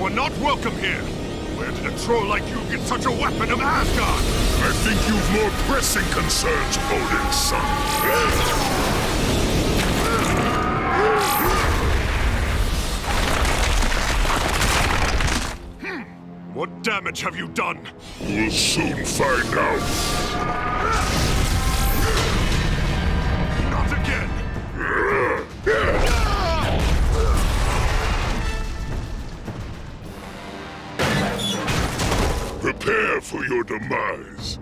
are not welcome here! Where did a troll like you get such a weapon of Asgard? I think you've more pressing concerns, Odin's son. What damage have you done? We'll soon find out. Not again! Prepare for your demise.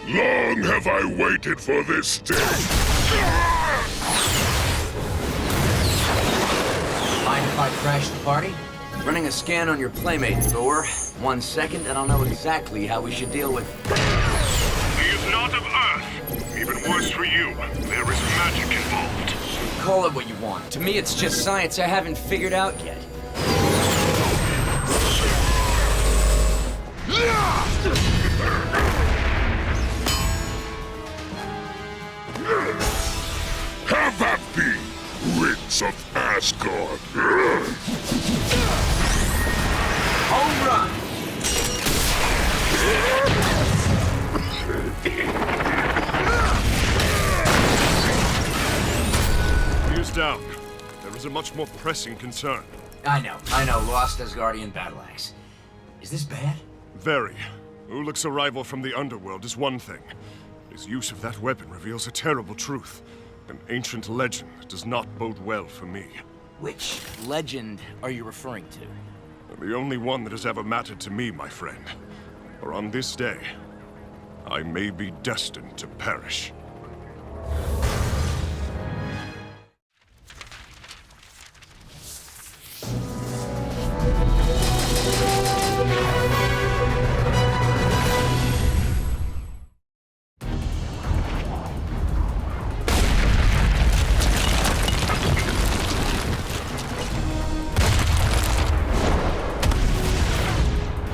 Long have I waited for this day. Mind if I crash the party? Running a scan on your playmate, Thor. 1 second, and I'll know exactly how we should deal with... He is not of Earth. Even worse for you, there is magic involved. Call it what you want. To me, it's just science I haven't figured out yet. Have at thee, Prince of Asgard. Home run! He is down. There is a much more pressing concern. I know. Lost Asgardian battle axe. Is this bad? Very. Ulik's arrival from the underworld is one thing. His use of that weapon reveals a terrible truth. An ancient legend does not bode well for me. Which legend are you referring to? The only one that has ever mattered to me, my friend. For on this day, I may be destined to perish.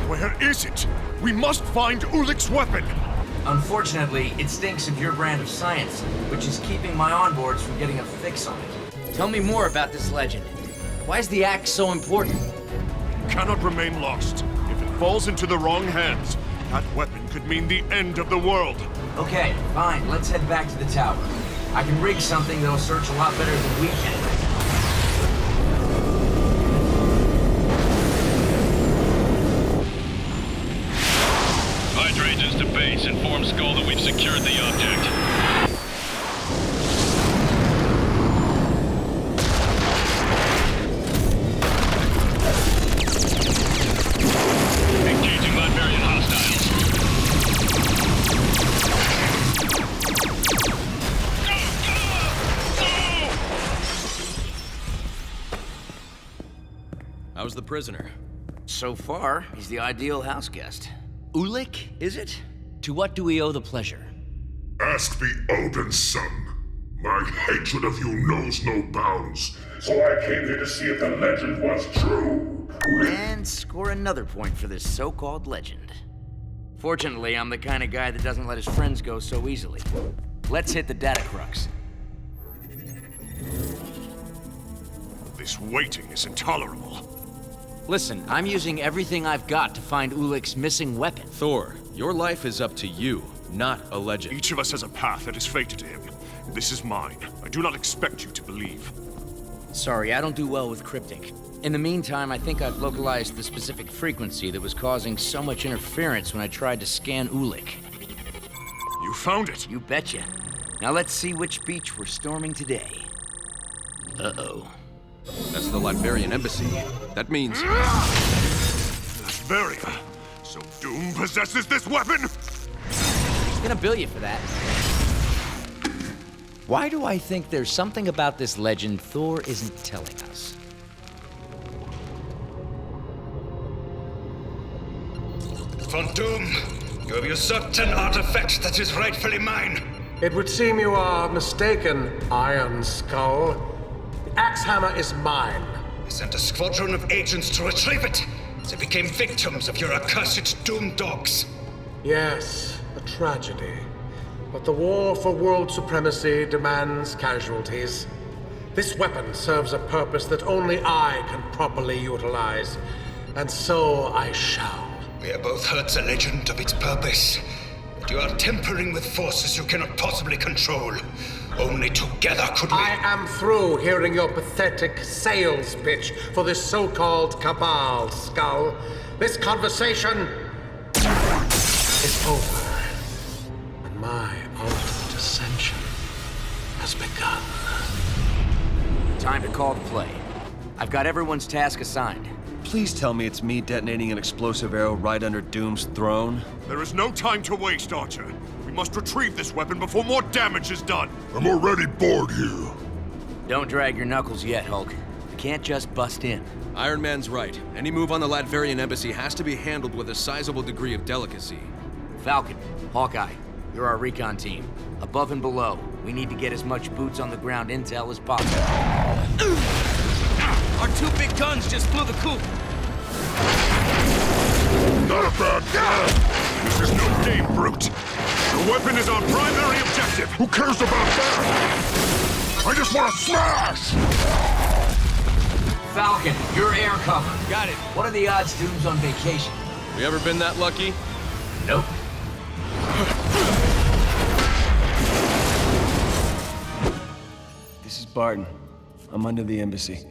Where is it? We must find Ulik's weapon! Unfortunately, it stinks of your brand of science, which is keeping my onboards from getting a fix on it. Tell me more about this legend. Why is the axe so important? You cannot remain lost. If it falls into the wrong hands, that weapon could mean the end of the world. Okay, fine. Let's head back to the tower. I can rig something that'll search a lot better than we can. Rangers to base. Inform Skull that we've secured the object. Engaging Latvian hostiles. How's the prisoner? So far, he's the ideal house guest. Ulik, is it? To what do we owe the pleasure? Ask me, Odin's son. My hatred of you knows no bounds, so I came here to see if the legend was true. And score another point for this so-called legend. Fortunately, I'm the kind of guy that doesn't let his friends go so easily. Let's hit the data crux. This waiting is intolerable. Listen, I'm using everything I've got to find Ulik's missing weapon. Thor, your life is up to you, not a legend. Each of us has a path that is fated to him. This is mine. I do not expect you to believe. Sorry, I don't do well with cryptic. In the meantime, I think I've localized the specific frequency that was causing so much interference when I tried to scan Ulik. You found it! You betcha. Now let's see which beach we're storming today. Uh-oh. That's the Latvian embassy. That means... Latveria! So Doom possesses this weapon?! He's gonna bill you for that. Why do I think there's something about this legend Thor isn't telling us? Von Doom, you have usurped an artifact that is rightfully mine. It would seem you are mistaken, Iron Skull. The axe hammer is mine. I sent a squadron of agents to retrieve it. They became victims of your accursed Doom dogs. Yes, a tragedy. But the war for world supremacy demands casualties. This weapon serves a purpose that only I can properly utilize, and so I shall. We have both heard the legend of its purpose, but you are tampering with forces you cannot possibly control. Only together could we... I am through hearing your pathetic sales pitch for this so-called cabal, Skull. This conversation is over, and my ultimate ascension has begun. Time to call the play. I've got everyone's task assigned. Please tell me it's me detonating an explosive arrow right under Doom's throne. There is no time to waste, Archer. We must retrieve this weapon before more damage is done. I'm already bored here. Don't drag your knuckles yet, Hulk. You can't just bust in. Iron Man's right. Any move on the Latverian embassy has to be handled with a sizable degree of delicacy. Falcon, Hawkeye, you're our recon team. Above and below, we need to get as much boots on the ground intel as possible. Our two big guns just blew the coop. Not a bad plan. This is no game, Brute. The weapon is our primary objective. Who cares about that? I just want to smash! Falcon, you're air cover. Got it. What are the odds Doom's on vacation? We ever been that lucky? Nope. This is Barton. I'm under the embassy.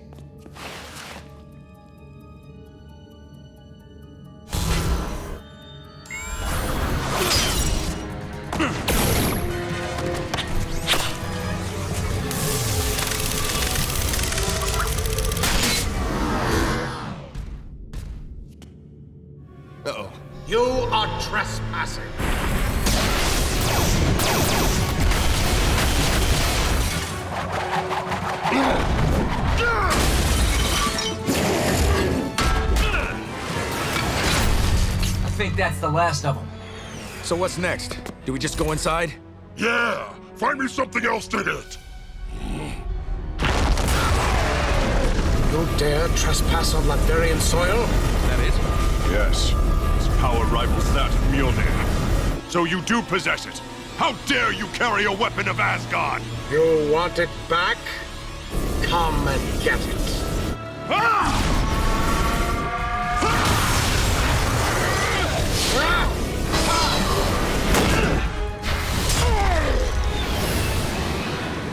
Uh-oh. You are trespassing. I think that's the last of them. So what's next? Do we just go inside? Yeah! Find me something else to hit! You dare trespass on Latverian soil? That it? Yes. His power rivals that of Mjolnir. So you do possess it. How dare you carry a weapon of Asgard? You want it back? Come and get it.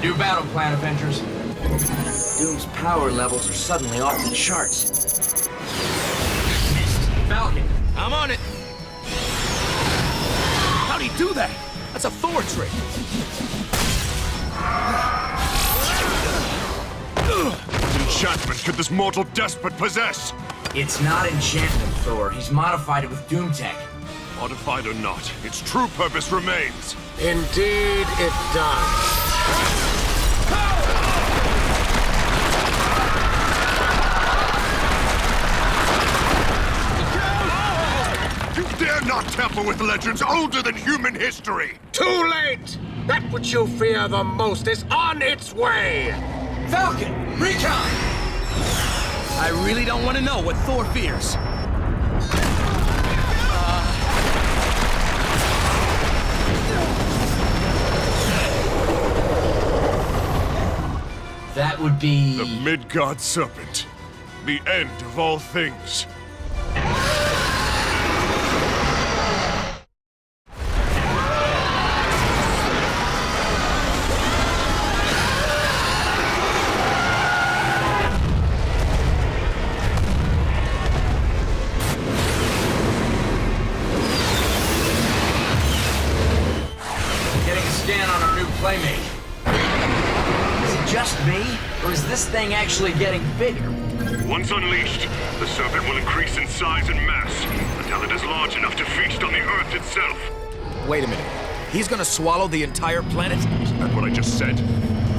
New battle plan, Avengers. Doom's power levels are suddenly off the charts. Falcon, I'm on it. How'd he do that? That's a Thor trick. What enchantment could this mortal despot possess? it's not enchantment, Thor. He's modified it with Doom Tech. Modified or not, its true purpose remains. Indeed it does. You dare not tamper with legends older than human history! Too late! That which you fear the most is on its way! Falcon, recon! I really don't want to know what Thor fears. That would be... The Midgard Serpent. The end of all things. Getting a scan on our new playmate. Is it just me, or is this thing actually getting bigger? Once unleashed, the serpent will increase in size and mass until it is large enough to feast on the Earth itself. Wait a minute. He's gonna swallow the entire planet? Isn't that what I just said?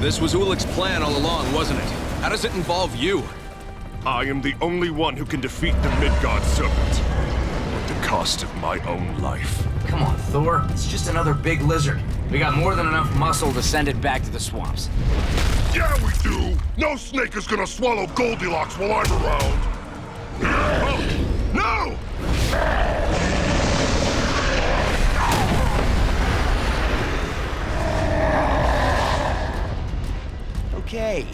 This was Ulik's plan all along, wasn't it? How does it involve you? I am the only one who can defeat the Midgard Serpent. At the cost of my own life. Come on, Thor. It's just another big lizard. We got more than enough muscle to send it back to the swamps. Yeah, we do! No snake is gonna swallow Goldilocks while I'm around! Oh, no! Okay,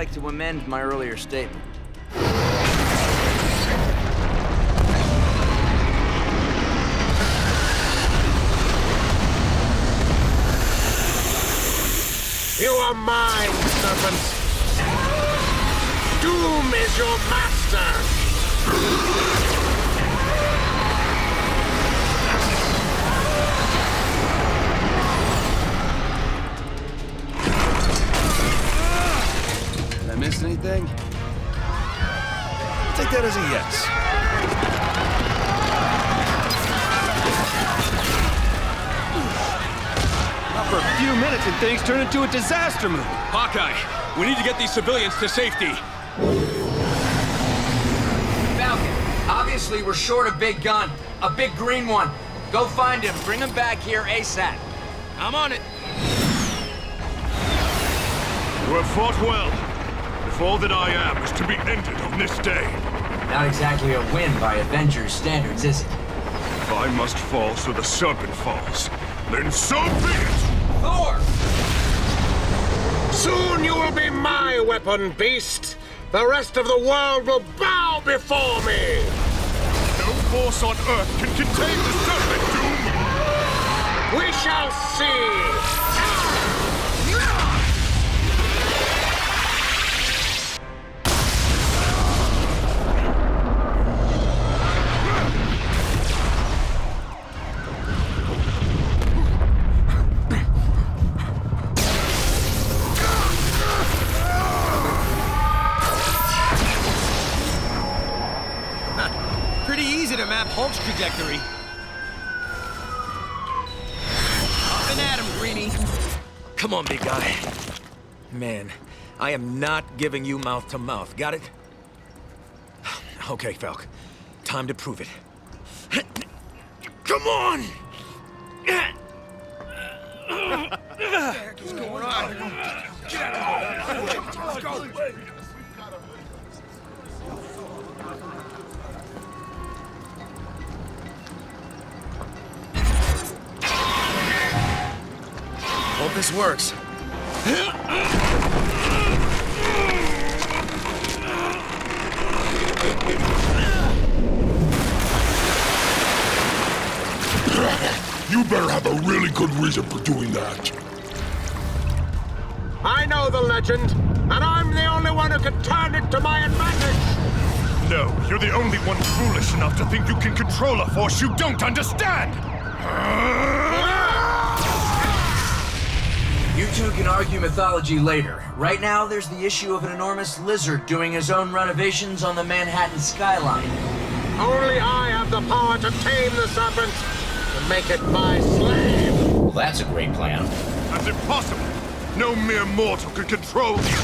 like to amend my earlier statement. You are mine, Serpent. Doom is your master. Did I miss anything? I'll take that as a yes. For a few minutes and things turn into a disaster movie. Hawkeye, we need to get these civilians to safety. Falcon, obviously we're short a big gun. A big green one. Go find him. Bring him back here ASAP. I'm on it. You have fought well. If all that I am is to be ended on this day. Not exactly a win by Avengers standards, is it? If I must fall so the Serpent falls, then so be it! Thor! Soon you will be my weapon, Beast. The rest of the world will bow before me. No force on Earth can contain the Serpent, Doom! We shall see. Pretty easy to map Hulk's trajectory. Up and at him, Greenie. Come on, big guy. Man, I am not giving you mouth to mouth, got it? Okay, Falk. Time to prove it. Come on! What's going on? Get out of here! Let's go! Hope this works. You better have a really good reason for doing that. I know the legend, and I'm the only one who can turn it to my advantage. No, you're the only one foolish enough to think you can control a force you don't understand! You two can argue mythology later. Right now, there's the issue of an enormous lizard doing his own renovations on the Manhattan skyline. Only I have the power to tame the serpent and make it my slave. Well, that's a great plan. That's impossible! No mere mortal could control you!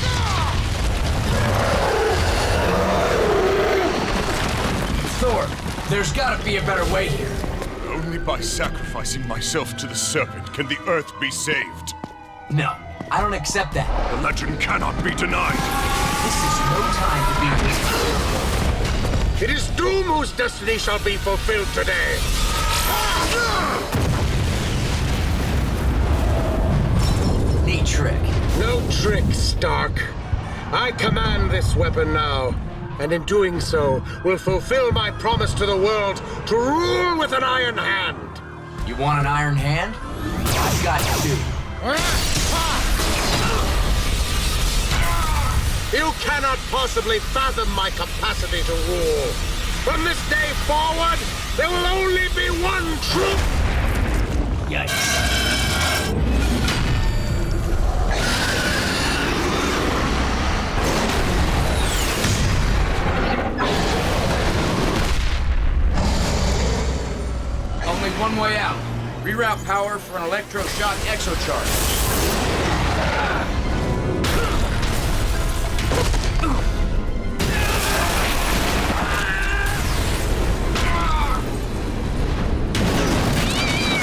Thor, there's gotta be a better way here. Only by sacrificing myself to the Serpent can the Earth be saved. No, I don't accept that. The legend cannot be denied. This is no time to be... It is Doom whose destiny shall be fulfilled today. Neat trick. No trick, Stark. I command this weapon now, and in doing so, will fulfill my promise to the world to rule with an iron hand. You want an iron hand? I've got two. You cannot possibly fathom my capacity to rule. From this day forward, there will only be one truth. Yikes. Only one way out. Reroute power for an electroshock exocharge.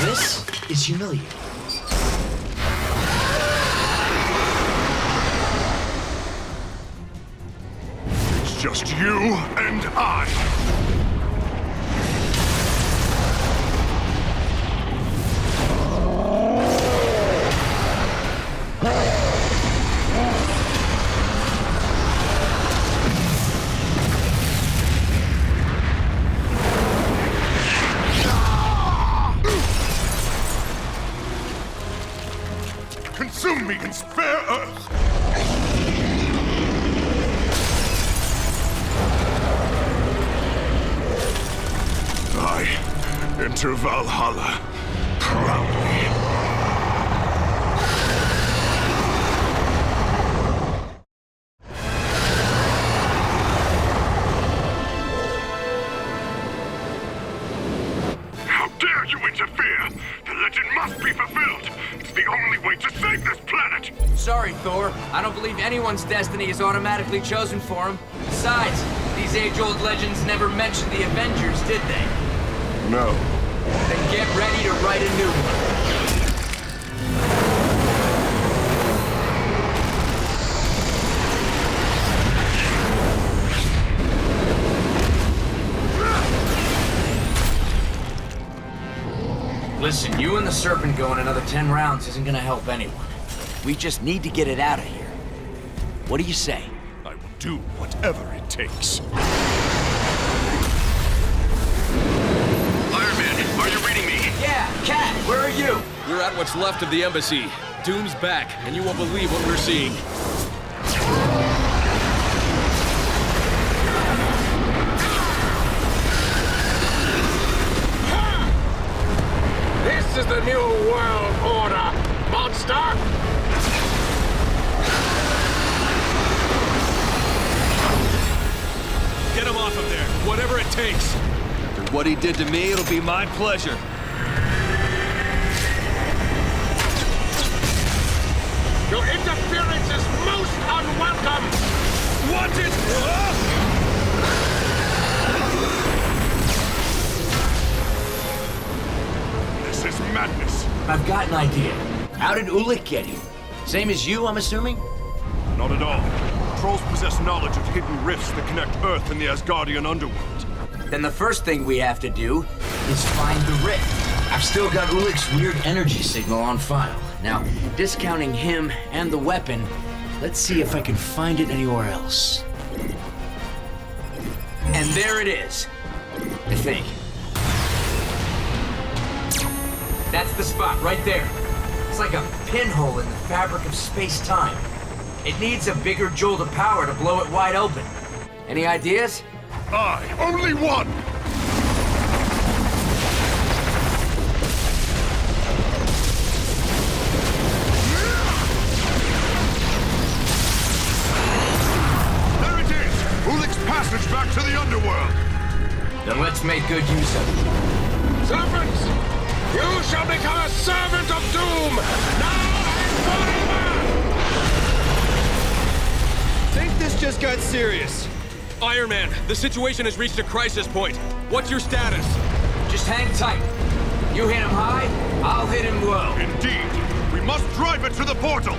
This is humiliating. It's just you and I. consume me and spare Earth! I enter Valhalla proudly. How dare you interfere? The legend must be fulfilled. It's the only way to save this planet. Sorry, Thor. I don't believe anyone's destiny is automatically chosen for him. Besides, these age-old legends never mentioned the Avengers, did they? No. Then get ready to write a new one. Listen, you and the Serpent going another 10 rounds isn't gonna help anyone. We just need to get it out of here. What do you say? I will do whatever it takes. Iron Man, are you reading me? Yeah, Cat, where are you? We're at what's left of the embassy. Doom's back, and you won't believe what we're seeing. This is the new world order, monster! Get him off of there, whatever it takes. After what he did to me, it'll be my pleasure. Your interference is most unwelcome! Want it? This is madness. I've got an idea. How did Ulik get here? Same as you, I'm assuming? Not at all. Trolls possess knowledge of hidden rifts that connect Earth and the Asgardian underworld. Then the first thing we have to do is find the rift. I've still got Ulik's weird energy signal on file. Now, discounting him and the weapon, let's see if I can find it anywhere else. And there it is, I think. That's the spot, right there. It's like a pinhole in the fabric of space-time. It needs a bigger jolt of power to blow it wide open. Any ideas? Only one! There it is! Ulik's passage back to the underworld! Then let's make good use of it. Serpents! You shall become a Serpent of Doom! Now and forever! Think this just got serious. Iron Man, the situation has reached a crisis point. What's your status? Just hang tight. You hit him high, I'll hit him low. Indeed! We must drive it to the portal!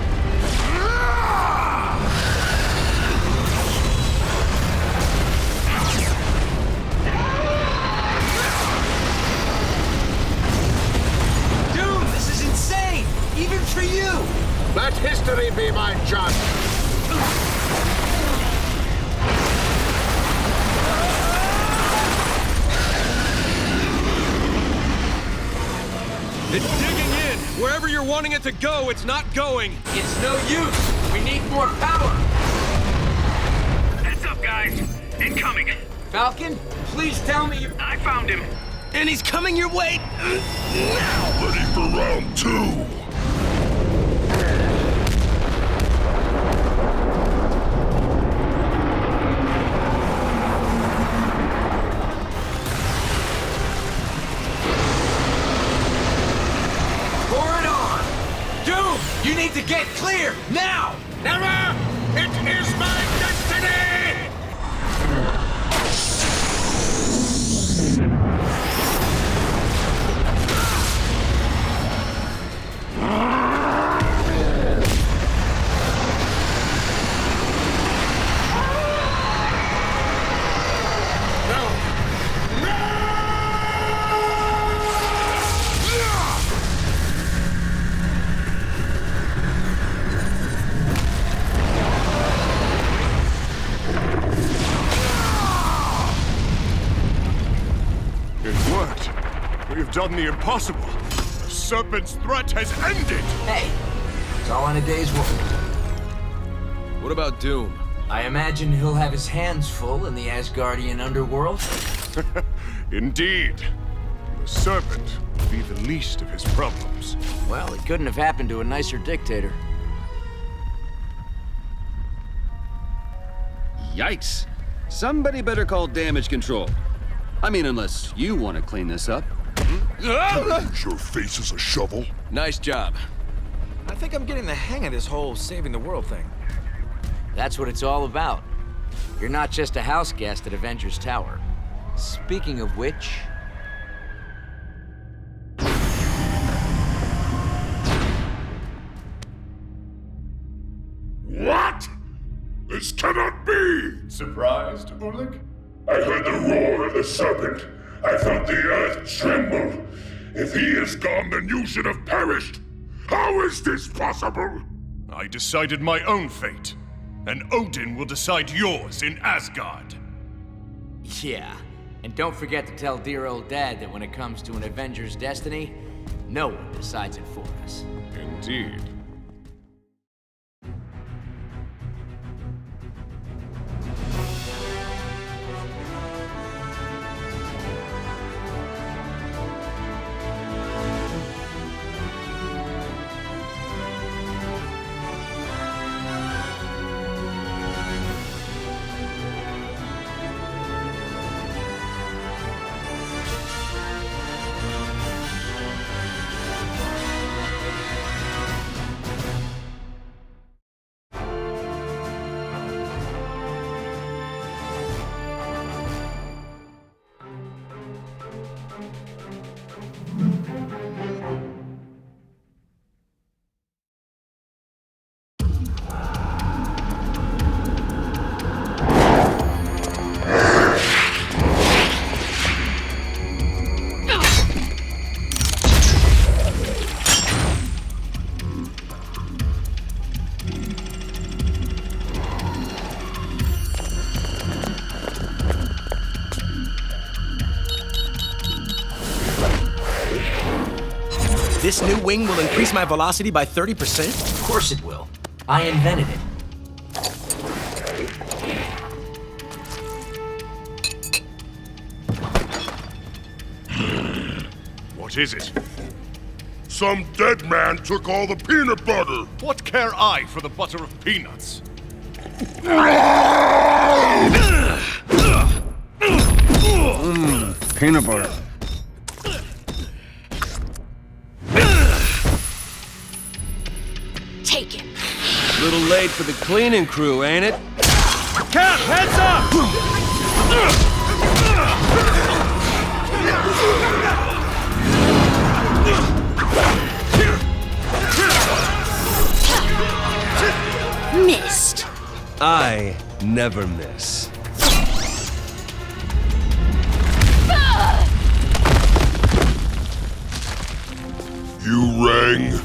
Dude, this is insane! Even for you! Let history be my judge! It's digging in. Wherever you're wanting it to go, it's not going. It's no use. We need more power. Heads up, guys. Incoming. Falcon, please tell me you... I found him. And he's coming your way now! Ready for round 2. You need to get clear, now! Never! It is my destiny! We've done the impossible. The Serpent's threat has ended! Hey, It's all in a day's work. What about Doom? I imagine he'll have his hands full in the Asgardian underworld. Indeed. The Serpent would be the least of his problems. Well, it couldn't have happened to a nicer dictator. Yikes. Somebody better call damage control. I mean, unless you want to clean this up. Use your face as a shovel? Nice job. I think I'm getting the hang of this whole saving the world thing. That's what it's all about. You're not just a house guest at Avengers Tower. Speaking of which... What? This cannot be! Surprised, Ulik? I heard the roar of the serpent. I felt the earth tremble. If he is gone, then you should have perished. How is this possible? I decided my own fate, and Odin will decide yours in Asgard. Yeah. And don't forget to tell dear old Dad that when it comes to an Avenger's destiny, no one decides it for us. Indeed. This new wing will increase my velocity by 30%? Of course it will. I invented it. What is it? Some dead man took all the peanut butter! What care I for the butter of peanuts? Peanut butter. Take him. Little late for the cleaning crew, ain't it? Cap, heads up! Missed. I never miss. You rang?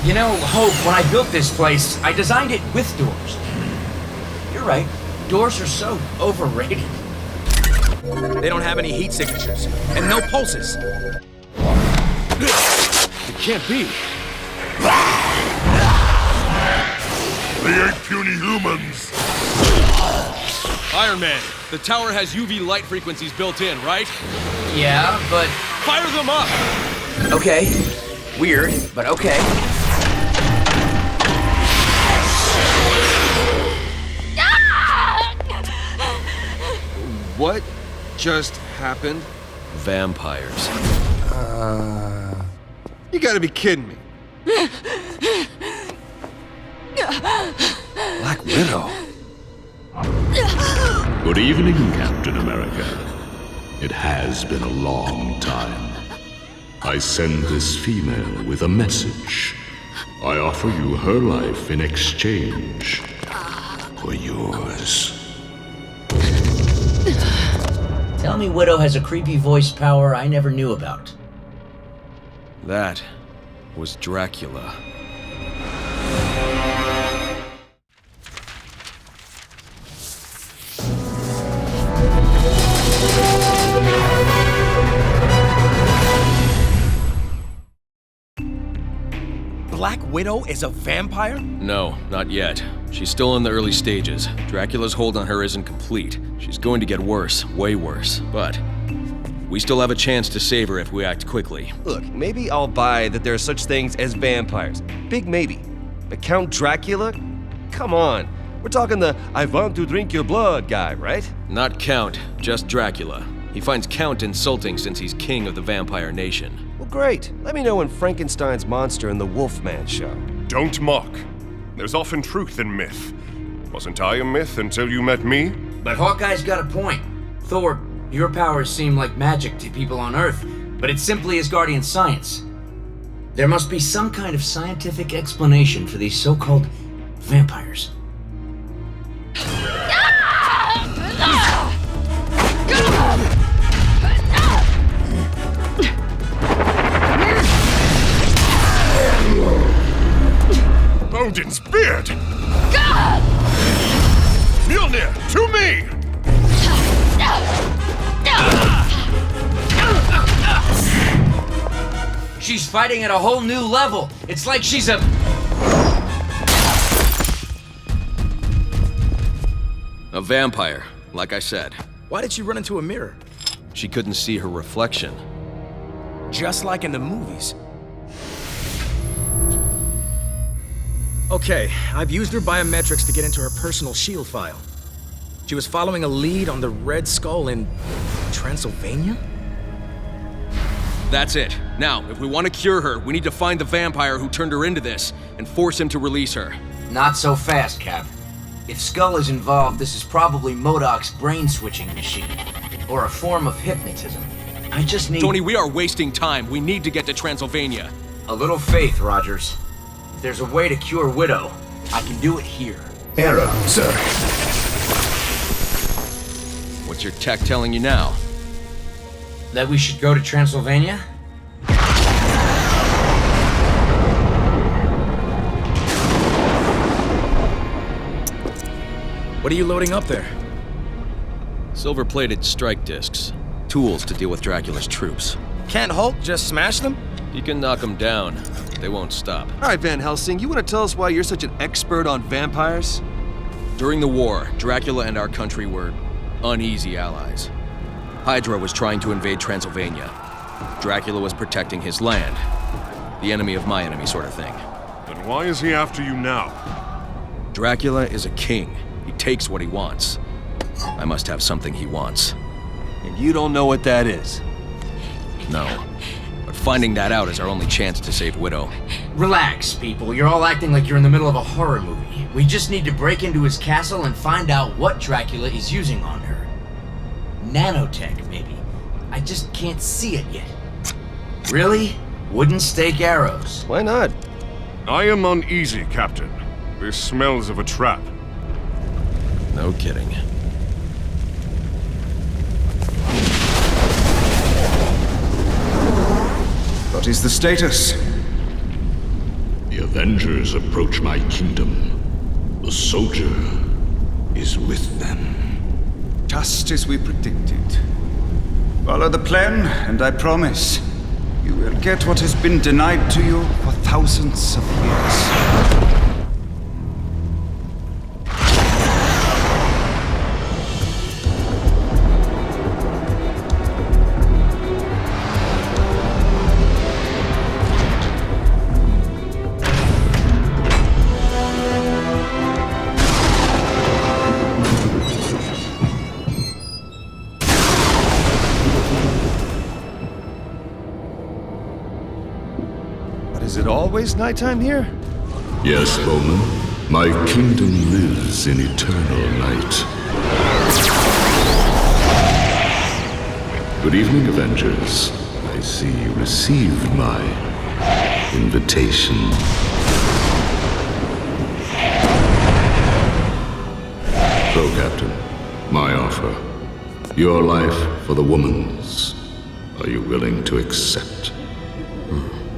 You know, Hope, when I built this place, I designed it with doors. You're right. Doors are so overrated. They don't have any heat signatures, and no pulses. It can't be. They ain't puny humans! Iron Man, the tower has UV light frequencies built in, right? Yeah, but... Fire them up! Okay. Weird, but okay. What just happened? Vampires. You gotta be kidding me. Black Widow. Good evening, Captain America. It has been a long time. I send this female with a message. I offer you her life in exchange for yours. Tell me Widow has a creepy voice power I never knew about. That was Dracula. Black Widow is a vampire? No, not yet. She's still in the early stages. Dracula's hold on her isn't complete. She's going to get worse, way worse. But we still have a chance to save her if we act quickly. Look, maybe I'll buy that there are such things as vampires. Big maybe. But Count Dracula? Come on. We're talking the I want to drink your blood guy, right? Not Count, just Dracula. He finds Count insulting since he's king of the vampire nation. Well, great. Let me know when Frankenstein's monster and the Wolfman show. Don't mock. There's often truth in myth. Wasn't I a myth until you met me? But Hawkeye's got a point. Thor, your powers seem like magic to people on Earth, but it's simply Asgardian science. There must be some kind of scientific explanation for these so-called vampires. Odin's beard! Mjolnir, to me! She's fighting at a whole new level. It's like she's a... A vampire, like I said. Why did she run into a mirror? She couldn't see her reflection. Just like in the movies. Okay, I've used her biometrics to get into her personal shield file. She was following a lead on the Red Skull in Transylvania? That's it. Now, if we want to cure her, we need to find the vampire who turned her into this and force him to release her. Not so fast, Cap. If Skull is involved, this is probably MODOK's brain-switching machine, or a form of hypnotism. I just need... Tony, we are wasting time. We need to get to Transylvania. A little faith, Rogers. If there's a way to cure Widow, I can do it here. Error, sir. What's your tech telling you now? That we should go to Transylvania? What are you loading up there? Silver-plated strike discs. Tools to deal with Dracula's troops. Can't Hulk just smash them? You can knock them down. They won't stop. All right, Van Helsing, you want to tell us why you're such an expert on vampires? During the war, Dracula and our country were uneasy allies. Hydra was trying to invade Transylvania. Dracula was protecting his land. The enemy of my enemy sort of thing. Then why is he after you now? Dracula is a king. He takes what he wants. I must have something he wants. And you don't know what that is? No. But finding that out is our only chance to save Widow. Relax, people. You're all acting like you're in the middle of a horror movie. We just need to break into his castle and find out what Dracula is using on her. Nanotech, maybe. I just can't see it yet. Really? Wooden stake arrows. Why not? I am uneasy, Captain. This smells of a trap. No kidding. What is the status? The Avengers approach my kingdom. The soldier is with them. Just as we predicted. Follow the plan, and I promise you will get what has been denied to you for thousands of years. Is it always nighttime here? Yes, Bowman. My kingdom lives in eternal night. Good evening, Avengers. I see you received my invitation. So, Captain, my offer. Your life for the woman's. Are you willing to accept?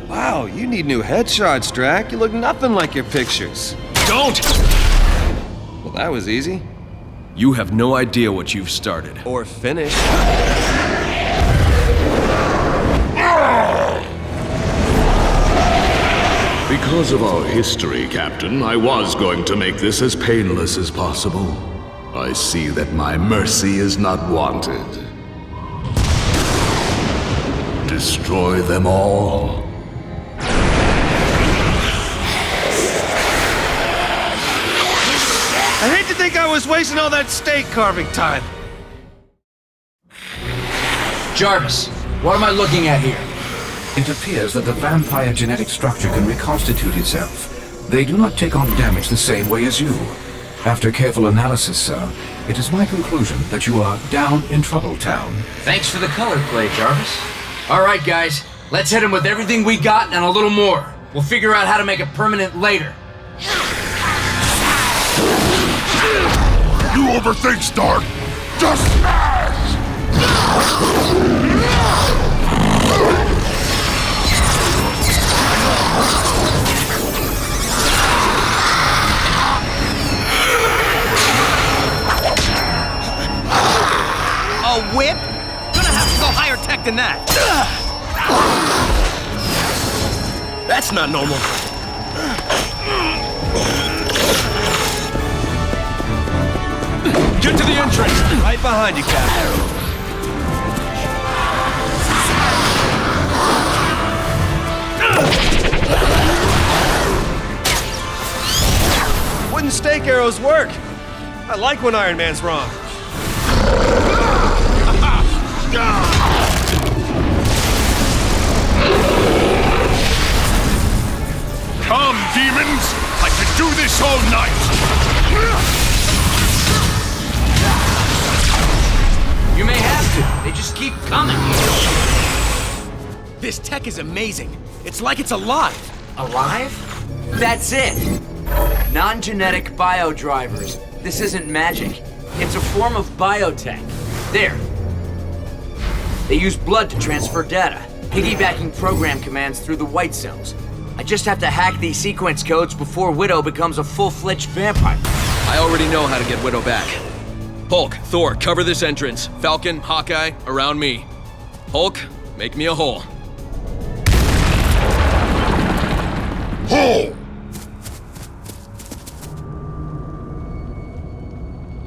Wow, you need new headshots, Drac. You look nothing like your pictures. Don't! Well, that was easy. You have no idea what you've started. Or finished. Because of our history, Captain, I was going to make this as painless as possible. I see that my mercy is not wanted. Destroy them all. I hate to think I was wasting all that steak carving time. Jarvis, what am I looking at here? It appears that the vampire genetic structure can reconstitute itself. They do not take on damage the same way as you. After careful analysis, sir, it is my conclusion that you are down in Trouble Town. Thanks for the color play, Jarvis. All right, guys, let's hit him with everything we got and a little more. We'll figure out how to make it permanent later. You overthink, Stark! Just smash! A whip? Gonna have to go higher tech than that. That's not normal. Get to the entrance! Right behind you, Captain. Wooden stake arrows work. I like when Iron Man's wrong. Come, demons! I could do this all night! You may have to. They just keep coming. This tech is amazing. It's like it's alive. Alive? That's it. Non-genetic biodrivers. This isn't magic. It's a form of biotech. There. They use blood to transfer data, piggybacking program commands through the white cells. I just have to hack these sequence codes before Widow becomes a full-fledged vampire. I already know how to get Widow back. Hulk, Thor, cover this entrance. Falcon, Hawkeye, around me. Hulk, make me a hole. Hole!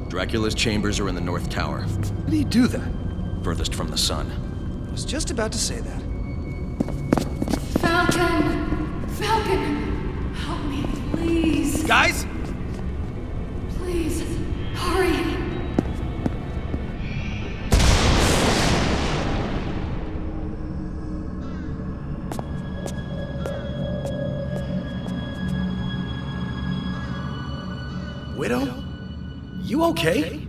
Dracula's chambers are in the North Tower, How do you do that? furthest from the sun. I was just about to say that. Falcon! Falcon! Help me, please. Guys? Please, hurry. Widow? You okay?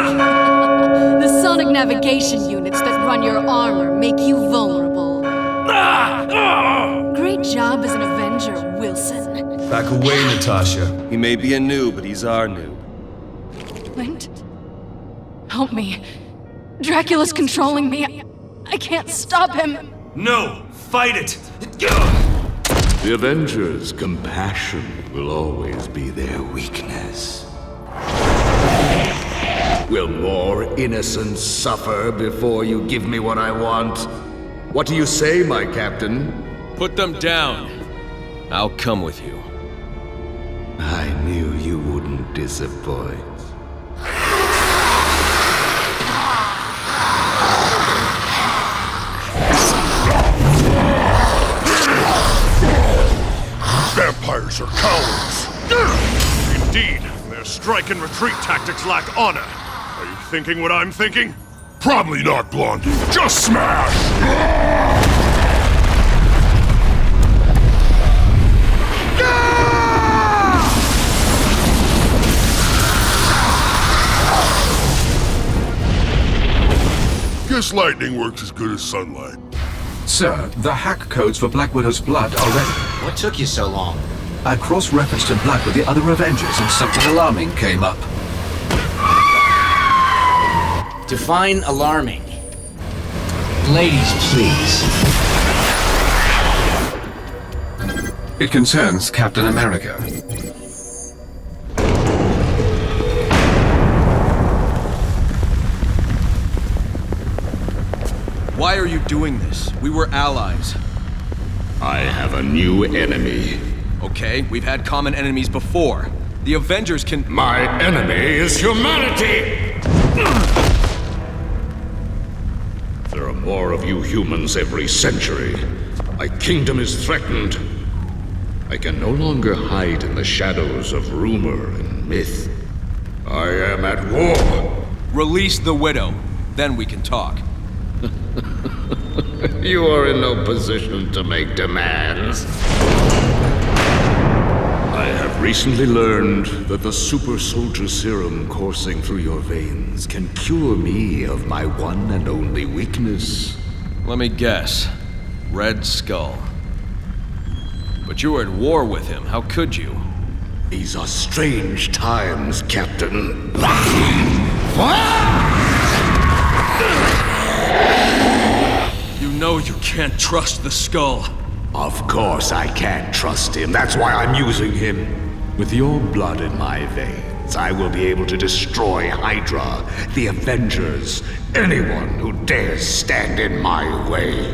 The sonic navigation units that run your armor make you vulnerable. Great job as an Avenger, Wilson. Back away, Natasha. He may be a noob, but he's our noob. Clint? Help me. Dracula's controlling me. I can't stop him. No! Fight it! The Avengers' compassion will always be their weakness. Will more innocents suffer before you give me what I want? What do you say, my captain? Put them down. I'll come with you. I knew you wouldn't disappoint. Vampires are cowards. Indeed, their strike and retreat tactics lack honor. Are you thinking what I'm thinking? Probably not, Blondie. Just smash! Guess lightning works as good as sunlight. Sir, the hack codes for Black Widow's blood are ready. What took you so long? I cross-referenced her blood with the other Avengers and something alarming came up. Define alarming. Ladies, please. It concerns Captain America. Why are you doing this? We were allies. I have a new enemy. Okay, we've had common enemies before. The Avengers can— My enemy is humanity! There are more of you humans every century. My kingdom is threatened. I can no longer hide in the shadows of rumor and myth. I am at war. Release the Widow, then we can talk. You are in no position to make demands. I have recently learned that the super soldier serum coursing through your veins can cure me of my one and only weakness. Let me guess. Red Skull. But you were at war with him. How could you? These are strange times, Captain. You know you can't trust the Skull. Of course I can't trust him. That's why I'm using him. With your blood in my veins, I will be able to destroy Hydra, the Avengers, anyone who dares stand in my way.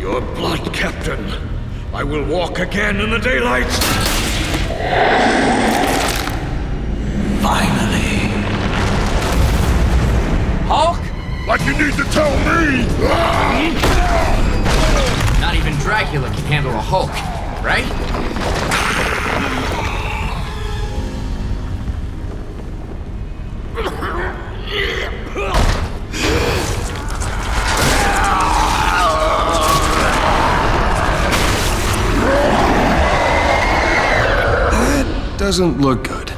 Your blood, Captain. I will walk again in the daylight. Finally. Hulk? Like you need to tell me! Not even Dracula can handle a Hulk, right? Doesn't look good.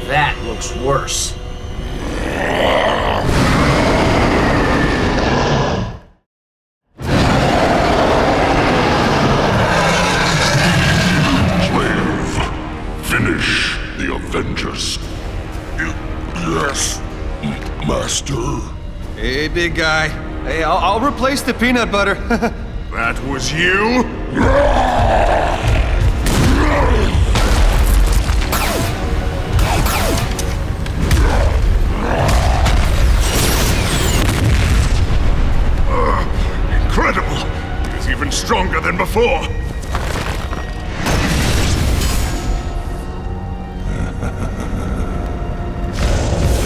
That looks worse. Finish the Avengers. Yes, Master. Hey, big guy. Hey, I'll replace the peanut butter. That was you? Incredible! He's even stronger than before.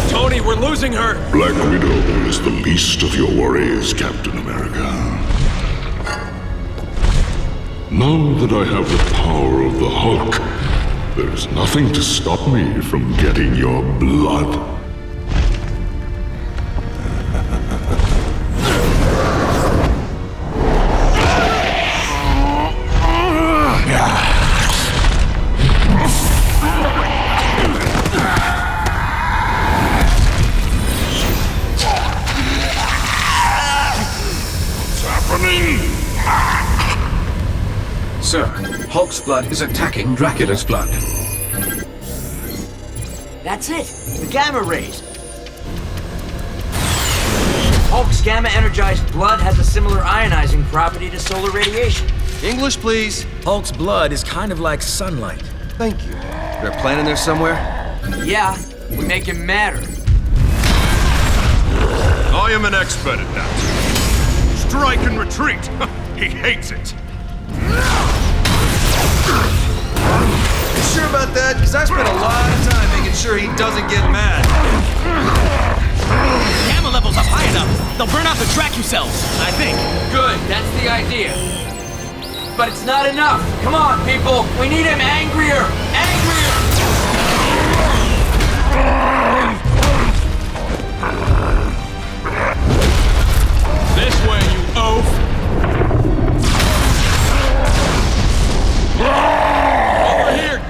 Tony, we're losing her! Black Widow is the least of your worries, Captain America. Now that I have the power of the Hulk, there's nothing to stop me from getting your blood. Sir, Hulk's blood is attacking Dracula's blood. That's it! The gamma rays! Hulk's gamma-energized blood has a similar ionizing property to solar radiation. English, please. Hulk's blood is kind of like sunlight. Thank you. Is there a plan in there somewhere? Yeah, we make him matter. I am an expert at that. Strike and retreat. He hates it. You sure about that? Because I spent a lot of time making sure he doesn't get mad. Gamma levels up high enough. They'll burn out the Dracu-cells, I think. Good, that's the idea. But it's not enough. Come on, people. We need him angrier. Angrier! This way, you oaf! Over here!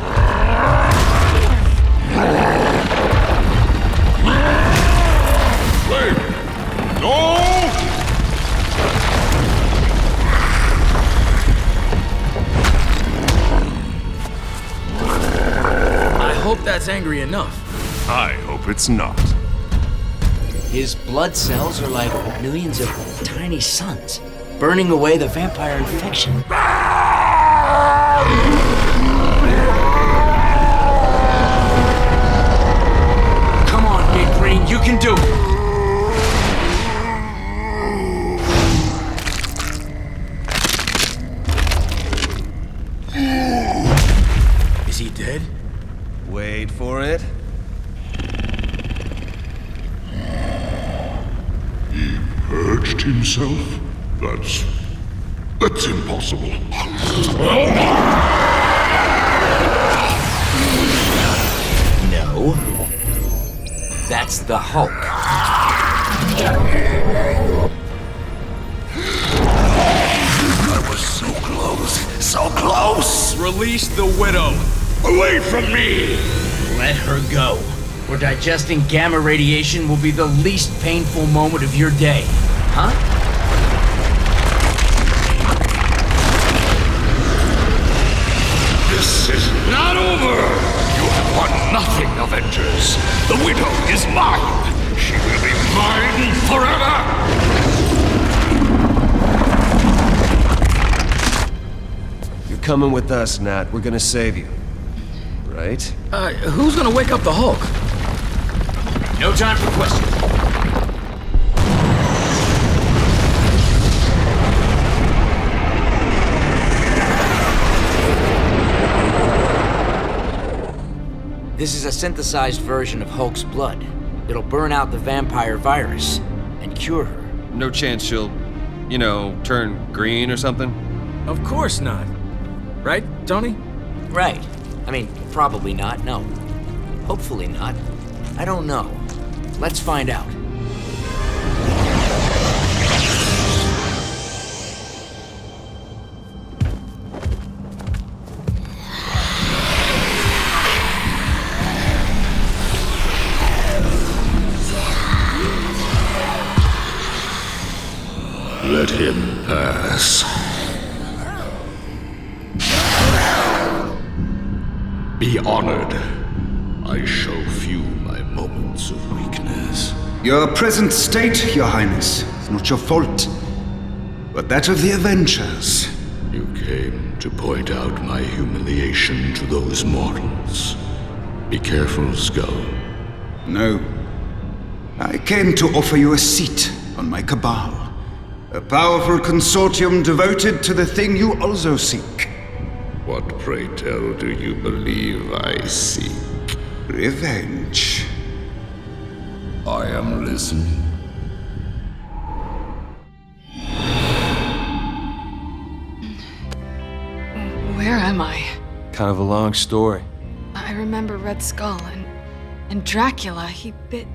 Wait! No! I hope that's angry enough. I hope it's not. His blood cells are like millions of tiny suns, burning away the vampire infection. Come on, Big Green, you can do it! Is he dead? Wait for it. He purged himself? That's impossible. No. That's the Hulk. I was so close, so close! Release the widow. Away from me! Let her go. Or digesting gamma radiation will be the least painful moment of your day. Huh? This is not over! You have won nothing, Avengers. The widow is mine! She will be mine forever! You're coming with us, Nat. We're gonna save you. Right? Who's gonna wake up the Hulk? No time for questions. This is a synthesized version of Hulk's blood. It'll burn out the vampire virus and cure her. No chance she'll, turn green or something? Of course not. Right, Tony? Right. I mean, probably not, no. Hopefully not. I don't know. Let's find out. Let him pass. Be honored. I show few my moments of weakness. Your present state, Your Highness, is not your fault, but that of the Avengers. You came to point out my humiliation to those mortals. Be careful, Skull. No. I came to offer you a seat on my cabal. A powerful consortium devoted to the thing you also seek. What, pray tell, do you believe I seek? Revenge. I am listening. Where am I? Kind of a long story. I remember Red Skull and Dracula, he bit...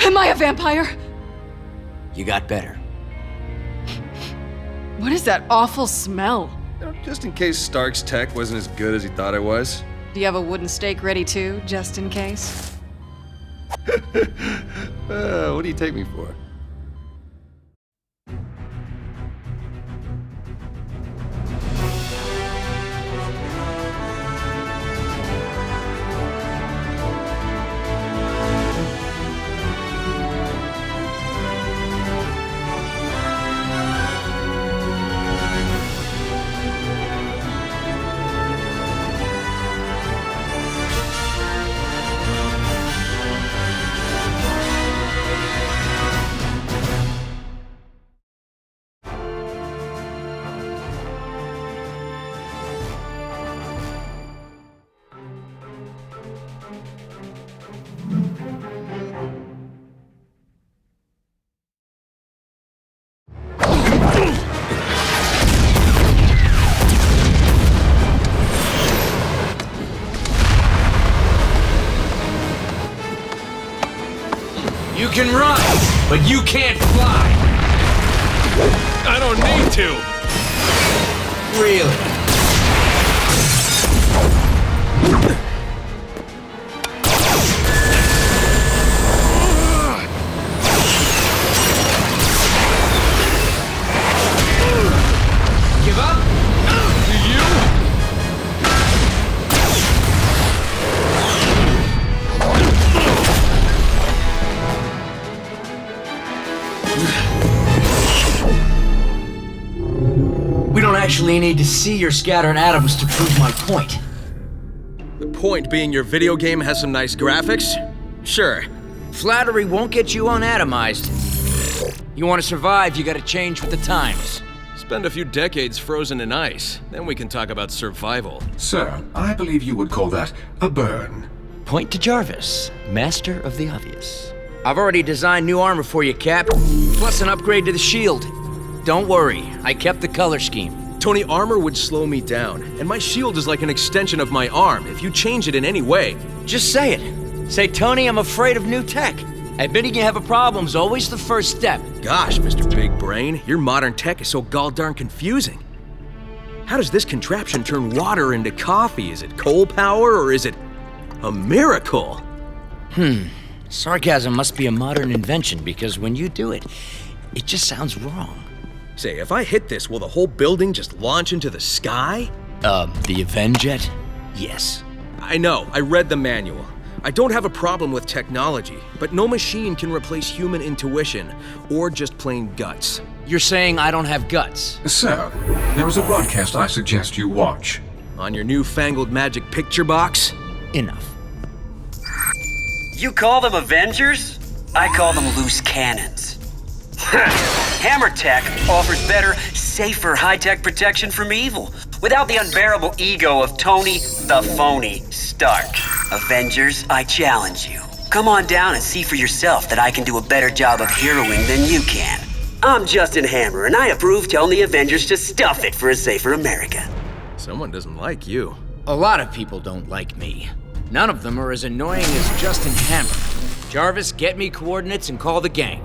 Am I a vampire? You got better. What is that awful smell? Just in case Stark's tech wasn't as good as he thought it was. Do you have a wooden stake ready too, just in case? What do you take me for? You can run, but you can't fly. I don't need to. Really? Give up? Do you? actually need to see your scattered atoms to prove my point. The point being your video game has some nice graphics? Sure. Flattery won't get you unatomized. You want to survive, you gotta change with the times. Spend a few decades frozen in ice, then we can talk about survival. Sir, I believe you would call that a burn. Point to Jarvis, master of the obvious. I've already designed new armor for you, Cap, plus an upgrade to the shield. Don't worry, I kept the color scheme. Tony, armor would slow me down, and my shield is like an extension of my arm if you change it in any way. Just say it. Say, Tony, I'm afraid of new tech. Admitting you have a problem's always the first step. Gosh, Mr. Big Brain, your modern tech is so gall-darn confusing. How does this contraption turn water into coffee? Is it coal power, or is it a miracle? Sarcasm must be a modern invention, because when you do it, it just sounds wrong. Say, if I hit this, will the whole building just launch into the sky? The Avenjet? Yes. I know, I read the manual. I don't have a problem with technology, but no machine can replace human intuition, or just plain guts. You're saying I don't have guts? Sir, there is a broadcast I suggest you watch. On your newfangled magic picture box? Enough. You call them Avengers? I call them loose cannons. Hammer Tech offers better, safer high-tech protection from evil, without the unbearable ego of Tony the Phony Stark. Avengers, I challenge you. Come on down and see for yourself that I can do a better job of heroing than you can. I'm Justin Hammer, and I approve telling the Avengers to stuff it for a safer America. Someone doesn't like you. A lot of people don't like me. None of them are as annoying as Justin Hammer. Jarvis, get me coordinates and call the gang.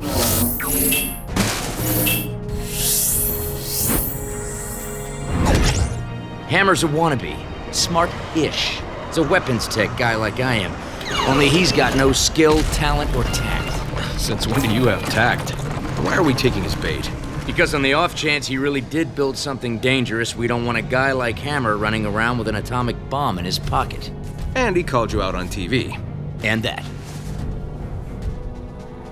Hammer's a wannabe. Smart-ish. He's a weapons tech guy like I am. Only he's got no skill, talent, or tact. Since when do you have tact? Why are we taking his bait? Because on the off chance he really did build something dangerous, we don't want a guy like Hammer running around with an atomic bomb in his pocket. And he called you out on TV. And that.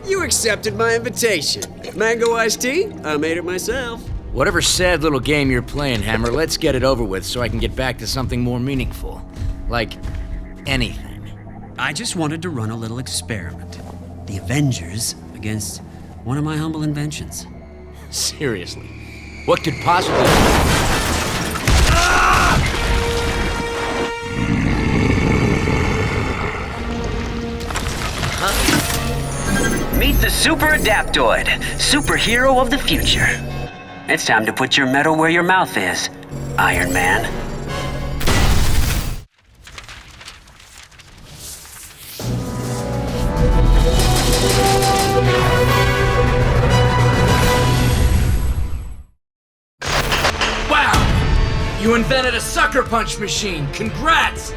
You accepted my invitation. Mango iced tea? I made it myself. Whatever sad little game you're playing, Hammer, let's get it over with so I can get back to something more meaningful. Like anything. I just wanted to run a little experiment. The Avengers against one of my humble inventions. Seriously. What could possibly... Meet the Super Adaptoid, superhero of the future. It's time to put your metal where your mouth is, Iron Man. Wow! You invented a sucker punch machine. Congrats!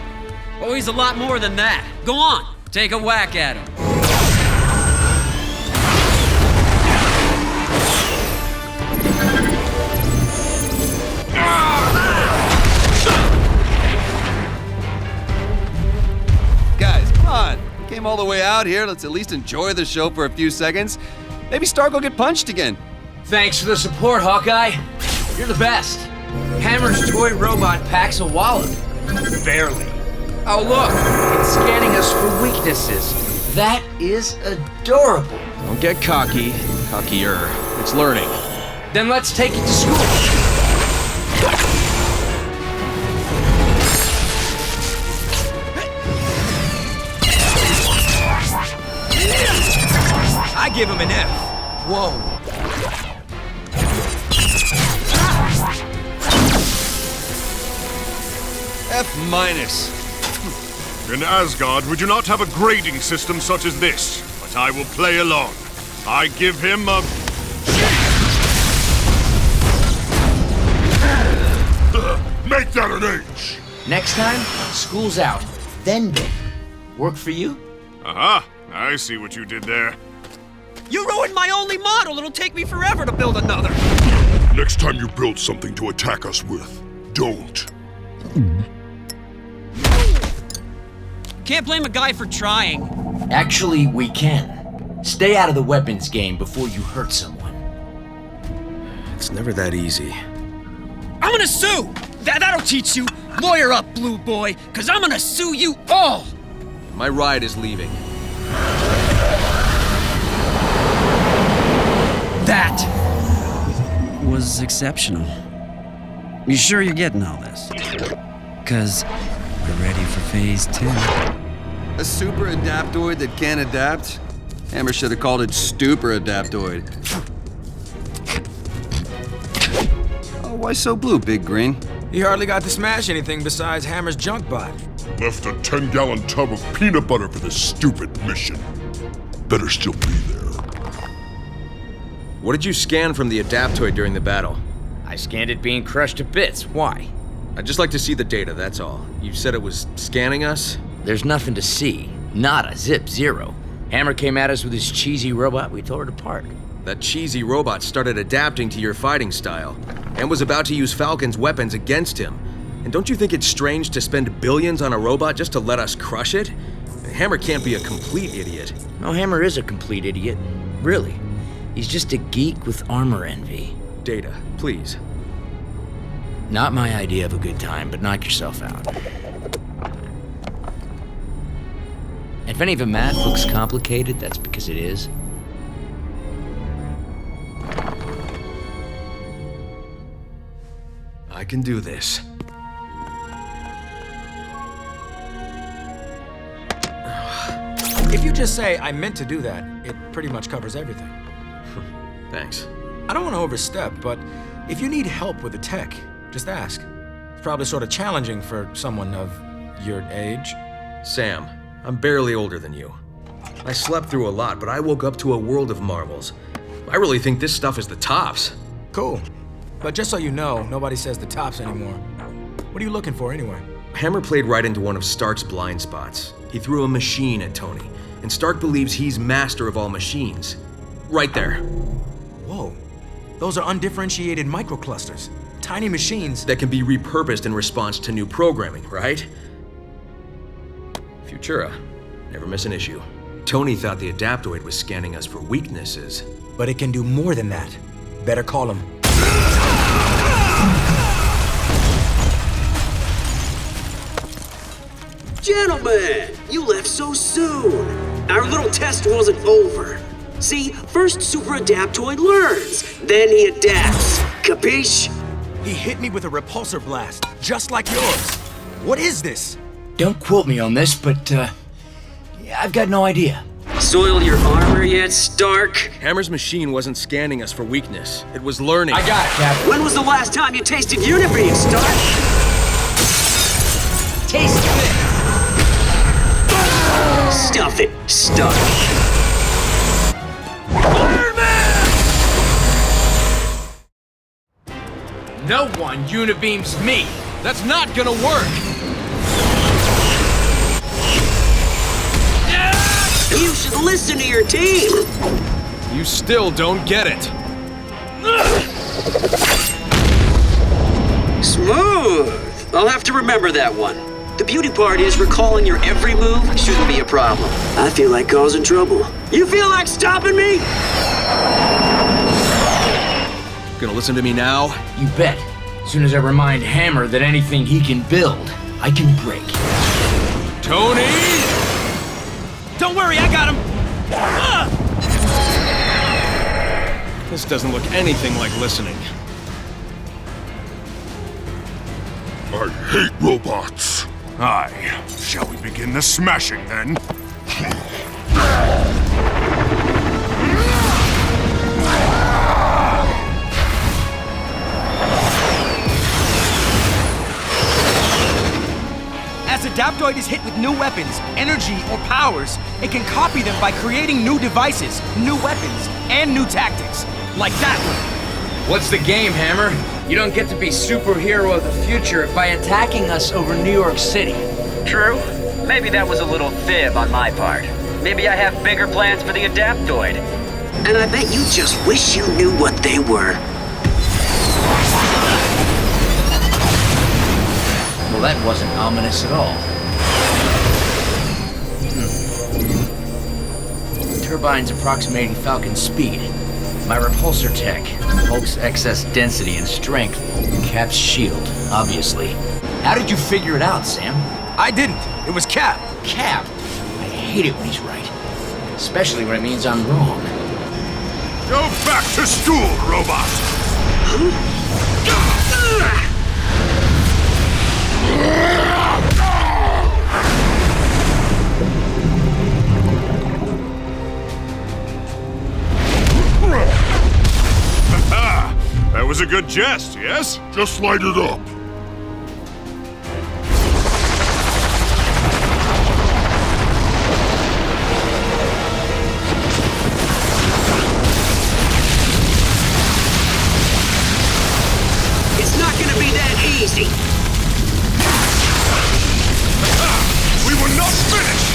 Oh, he's a lot more than that. Go on, take a whack at him. Guys, come on. We came all the way out here. Let's at least enjoy the show for a few seconds. Maybe Stark will get punched again. Thanks for the support, Hawkeye. You're the best. Hammer's toy robot packs a wallop. Barely. Oh, look, it's scanning us for weaknesses. That is adorable. Don't get cocky. Cockier. It's learning. Then let's take it to school. I give him an F. Whoa. F-. In Asgard, we do not have a grading system such as this, but I will play along. I give him a... Make that an H! Next time, school's out. Then big. Work for you? Aha! I see what you did there. You ruined my only model. It'll take me forever to build another. Next time you build something to attack us with, don't. Can't blame a guy for trying. Actually, we can. Stay out of the weapons game before you hurt someone. It's never that easy. I'm gonna sue! That'll teach you! Lawyer up, Blue Boy, cause I'm gonna sue you all! My ride is leaving. That was exceptional. You sure you're getting all this? Cause we're ready for phase 2. A super adaptoid that can't adapt? Hammer should have called it Stupor Adaptoid. Oh, why so blue, Big Green? He hardly got to smash anything besides Hammer's junk bot. Left a 10-gallon tub of peanut butter for this stupid mission. Better still be there. What did you scan from the Adaptoid during the battle? I scanned it being crushed to bits. Why? I'd just like to see the data, that's all. You said it was scanning us? There's nothing to see. Nada, zip, zero. Hammer came at us with his cheesy robot, we tore it apart. That cheesy robot started adapting to your fighting style, and was about to use Falcon's weapons against him. And don't you think it's strange to spend billions on a robot just to let us crush it? Hammer can't be a complete idiot. No, Hammer is a complete idiot. Really. He's just a geek with armor envy. Data, please. Not my idea of a good time, but knock yourself out. If any of the math looks complicated, that's because it is. I can do this. If you just say, I meant to do that, it pretty much covers everything. Thanks. I don't want to overstep, but if you need help with the tech, just ask. It's probably sort of challenging for someone of your age. Sam, I'm barely older than you. I slept through a lot, but I woke up to a world of marvels. I really think this stuff is the tops. Cool. But just so you know, nobody says the tops anymore. What are you looking for anyway? Hammer played right into one of Stark's blind spots. He threw a machine at Tony, and Stark believes he's master of all machines. Right there. Whoa. Those are undifferentiated microclusters. Tiny machines that can be repurposed in response to new programming, right? Futura. Never miss an issue. Tony thought the Adaptoid was scanning us for weaknesses. But it can do more than that. Better call him. Gentlemen, you left so soon. Our little test wasn't over. See, first Super Adaptoid learns, then he adapts. Capiche? He hit me with a repulsor blast, just like yours. What is this? Don't quote me on this, but, I've got no idea. Soiled your armor yet, Stark? Hammer's machine wasn't scanning us for weakness. It was learning. I got it, Captain. When was the last time you tasted Unibeam, Stark? Taste it! Stuff it, Stark. No one unibeams me! That's not gonna work! You should listen to your team! You still don't get it. Smooth! I'll have to remember that one. The beauty part is recalling your every move shouldn't be a problem. I feel like causing trouble. You feel like stopping me? Gonna listen to me now? You bet. As soon as I remind Hammer that anything he can build, I can break. Tony! Don't worry, I got him! This doesn't look anything like listening. I hate robots. Aye. Shall we begin the smashing, then? As Adaptoid is hit with new weapons, energy, or powers, it can copy them by creating new devices, new weapons, and new tactics. Like that one. What's the game, Hammer? You don't get to be superhero of the future by attacking us over New York City. True. Maybe that was a little fib on my part. Maybe I have bigger plans for the Adaptoid. And I bet you just wish you knew what they were. Well, that wasn't ominous at all. Turbines approximating Falcon's speed. My repulsor tech. Hulk's excess density and strength. Cap's shield, obviously. How did you figure it out, Sam? I didn't. It was Cap. Cap? I hate it when he's right. Especially when it means I'm wrong. Go back to school, robot! That was a good jest, yes? Just light it up. It's not gonna be that easy. We were not finished!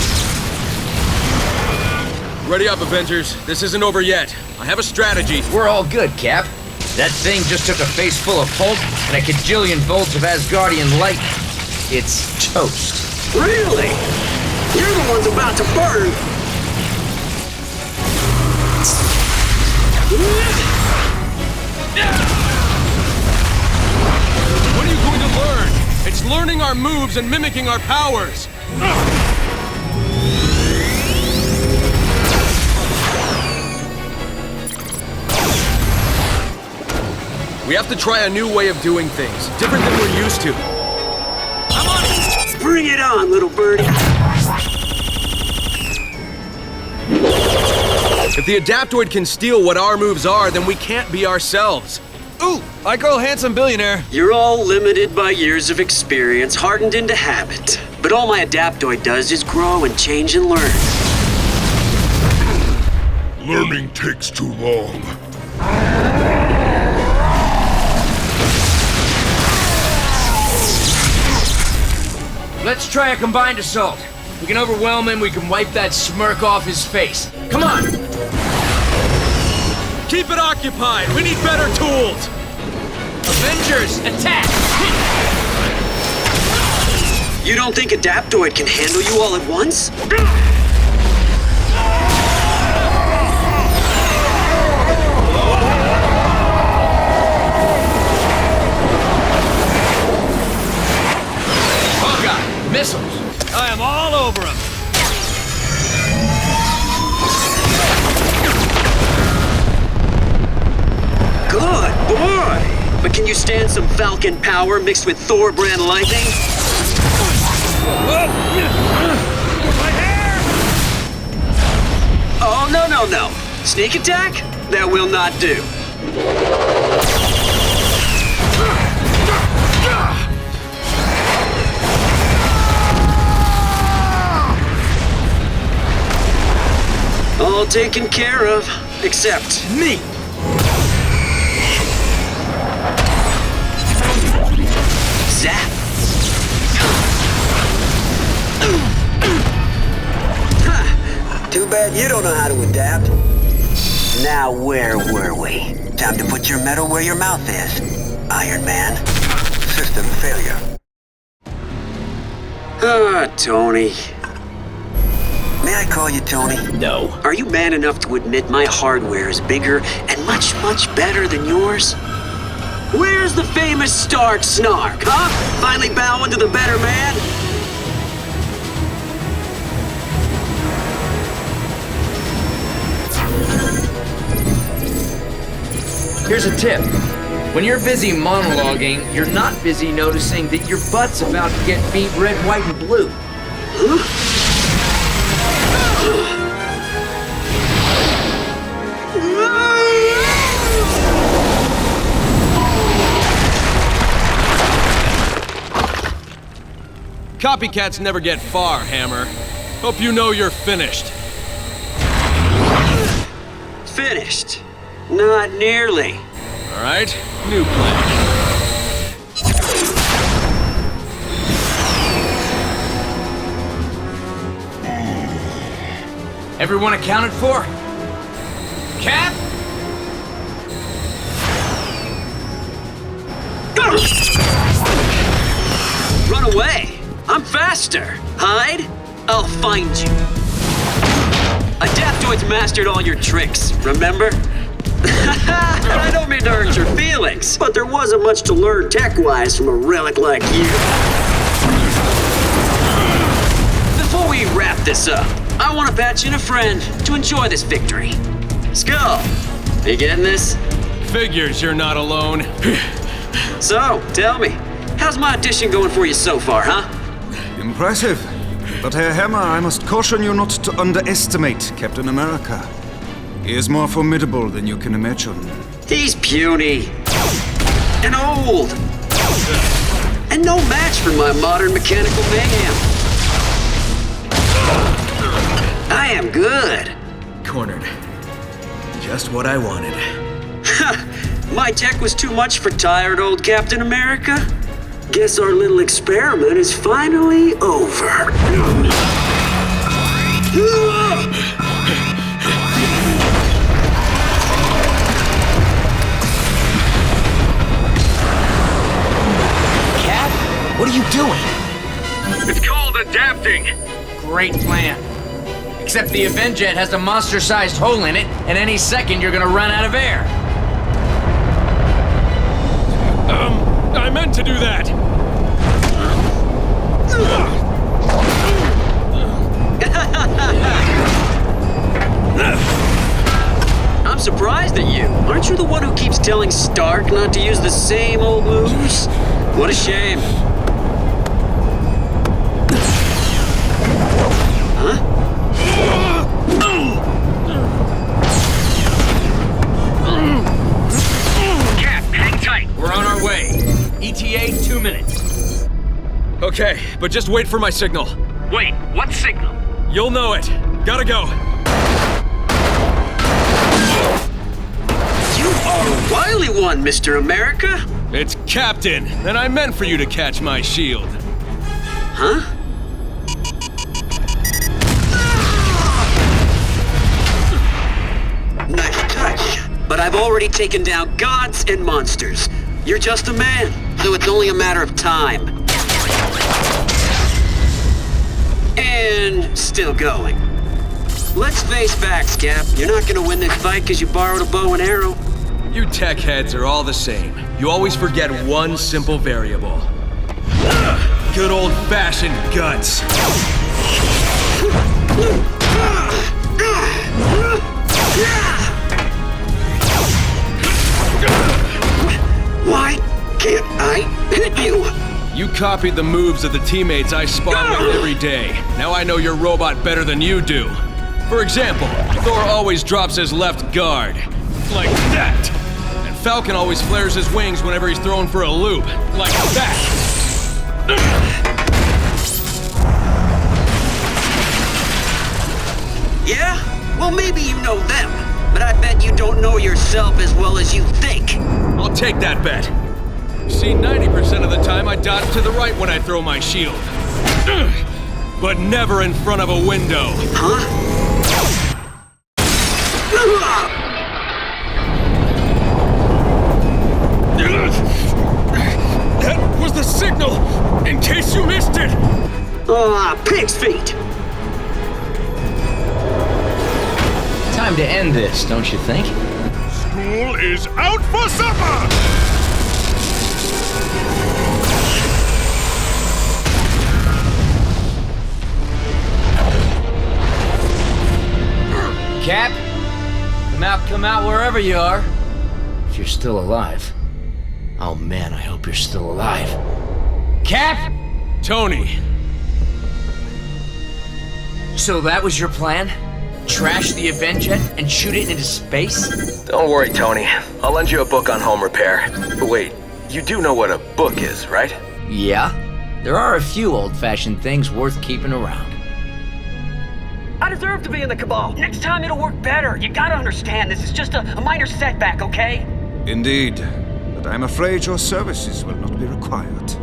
Ready up, Avengers. This isn't over yet. I have a strategy. We're all good, Cap. That thing just took a face full of Hulk and a cajillion volts of Asgardian light. It's toast. Really? You're the ones about to burn. What are you going to learn? It's learning our moves and mimicking our powers. We have to try a new way of doing things, different than we're used to. Come on! Bring it on, little birdie. If the Adaptoid can steal what our moves are, then we can't be ourselves. Ooh, I call handsome billionaire. You're all limited by years of experience, hardened into habit. But all my Adaptoid does is grow and change and learn. Learning takes too long. Let's try a combined assault. We can overwhelm him, we can wipe that smirk off his face. Come on! Keep it occupied! We need better tools! Avengers, attack! You don't think Adaptoid can handle you all at once? Missiles! I am all over him! Good boy! But can you stand some Falcon power mixed with Thor brand lightning? My hair! Oh, no. Sneak attack? That will not do. All taken care of, except me. Zap. Too bad you don't know how to adapt. Now where were we? Time to put your metal where your mouth is, Iron Man. System failure. Tony. May I call you Tony? No. Are you man enough to admit my hardware is bigger and much, much better than yours? Where's the famous Stark Snark, huh? Finally bowing to the better man? Here's a tip. When you're busy monologuing, you're not busy noticing that your butt's about to get beat red, white, and blue. Huh? Copycats never get far, Hammer. Hope you know you're finished. Finished? Not nearly. All right, new plan. Everyone accounted for? Cap? Run away! I'm faster! Hide? I'll find you. Adaptoid's mastered all your tricks, remember? I don't mean to hurt your feelings, but there wasn't much to learn tech-wise from a relic like you. Before we wrap this up, I want to patch in a friend to enjoy this victory. Skull, you getting this? Figures you're not alone. So, tell me, how's my audition going for you so far, huh? Impressive. But Herr Hammer, I must caution you not to underestimate Captain America. He is more formidable than you can imagine. He's puny. And old. And no match for my modern mechanical mayhem. I am good. Cornered. Just what I wanted. My tech was too much for tired old Captain America. Guess our little experiment is finally over. Cap, what are you doing? It's called adapting. Great plan. Except the Avengers has a monster-sized hole in it, and any second you're gonna run out of air. I meant to do that. I'm surprised at you. Aren't you the one who keeps telling Stark not to use the same old moves? What a shame. Huh? Cap, hang tight. We're on our way. ETA 2 minutes. Okay, but just wait for my signal. Wait, what signal? You'll know it. Gotta go. You are a wily one, Mr. America. It's Captain, and I meant for you to catch my shield. Huh? Nice touch. But I've already taken down gods and monsters. You're just a man, so it's only a matter of time. And still going. Let's face facts, Cap. You're not gonna win this fight because you borrowed a bow and arrow. You tech heads are all the same. You always forget one simple variable. Good old-fashioned guts. Why can't I hit you? You copied the moves of the teammates I spar with every day. Now I know your robot better than you do. For example, Thor always drops his left guard. Like that. And Falcon always flares his wings whenever he's thrown for a loop. Like that. Yeah? Well, maybe you know them, but I bet you don't know yourself as well as you think. I'll take that bet. See, 90% of the time I dodge to the right when I throw my shield. But never in front of a window. Huh? That was the signal, in case you missed it! Ah, pig's feet! Time to end this, don't you think? School is out for supper! Cap, come out wherever you are. If you're still alive. Oh man, I hope you're still alive. Cap! Tony. So that was your plan? Trash the Avengers and shoot it into space? Don't worry, Tony. I'll lend you a book on home repair. But wait, you do know what a book is, right? Yeah. There are a few old-fashioned things worth keeping around. I deserve to be in the Cabal. Next time it'll work better. You gotta understand, this is just a minor setback, okay? Indeed. But I'm afraid your services will not be required.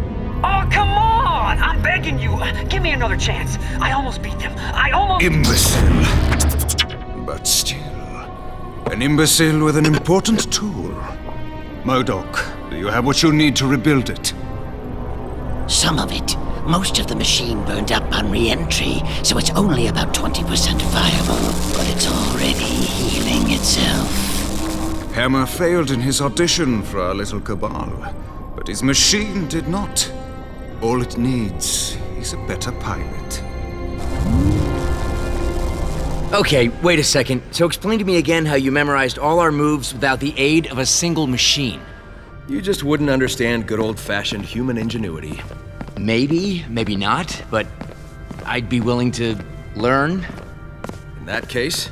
Oh, come on! I'm begging you. Give me another chance. I almost beat them. I almost... Imbecile. But still, an imbecile with an important tool. MODOK, do you have what you need to rebuild it? Some of it. Most of the machine burned up on re-entry, so it's only about 20% viable, but it's already healing itself. Hammer failed in his audition for our little cabal, but his machine did not. All it needs is a better pilot. Okay, wait a second. So explain to me again how you memorized all our moves without the aid of a single machine. You just wouldn't understand good old-fashioned human ingenuity. Maybe, maybe not, but I'd be willing to learn. In that case...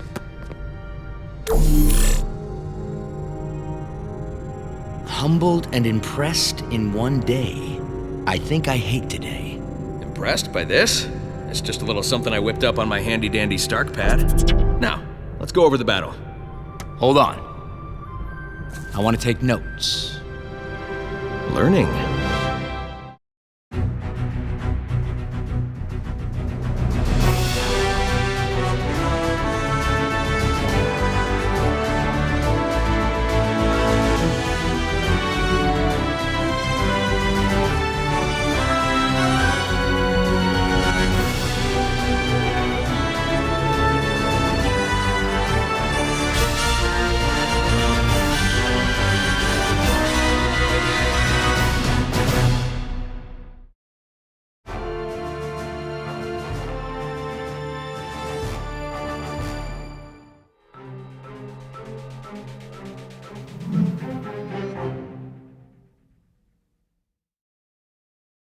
Humbled and impressed in one day. I think I hate today. Impressed by this? It's just a little something I whipped up on my handy-dandy Stark pad. Now, let's go over the battle. Hold on. I want to take notes. Learning.